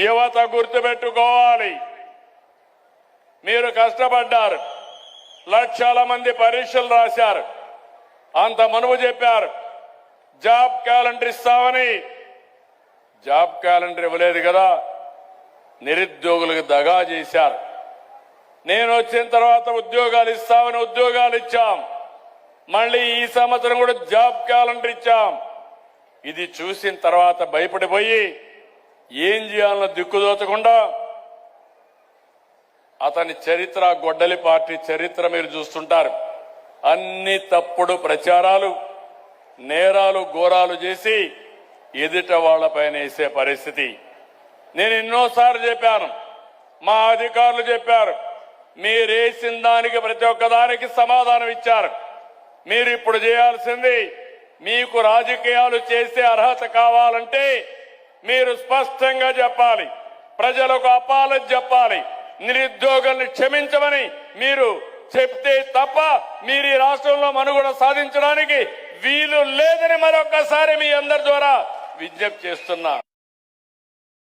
యువత గుర్తుపెట్టుకోవాలి. మీరు కష్టపడ్డారు, లక్షల మంది పరీక్షలు రాశారు. అంత మనువు చెప్పారు జాబ్ క్యాలెండర్ ఇస్తామని. జాబ్ క్యాలెండర్ ఇవ్వలేదు కదా, నిరుద్యోగులకు దగా చేశారు. నేను వచ్చిన తర్వాత ఉద్యోగాలు ఇస్తామని ఉద్యోగాలు ఇచ్చాం. మళ్ళీ ఈ సంవత్సరం కూడా జాబ్ క్యాలెండర్ ఇచ్చాం. ఇది చూసిన తర్వాత భయపడిపోయి ఏం చేయాలన్న దిక్కుదోచకుండా అతని చరిత్ర, గొడ్డలి పార్టీ చరిత్ర మీరు చూస్తుంటారు. అన్ని తప్పుడు ప్రచారాలు, నేరాలు, ఘోరాలు చేసి ఎదుట వాళ్లపైన వేసే పరిస్థితి. నేను ఎన్నోసార్లు చెప్పాను, మా అధికారులు చెప్పారు, మీరేసిన దానికి ప్రతి ఒక్కదానికి సమాధానం ఇచ్చారు. మీరు ఇప్పుడు చేయాల్సింది, మీకు రాజకీయాలు చేసే అర్హత కావాలంటే మీరు స్పష్టంగా చెప్పాలి, ప్రజలకు అపాలజీ చెప్పాలి, నిరుద్యోగుల్ని క్షమించమని మీరు చెప్తే తప్ప మీరు ఈ రాష్ట్రంలో మనుగడ సాధించడానికి వీలు లేదని మరొకసారి మీ అందరి ద్వారా విజ్ఞప్తి చేస్తున్నా.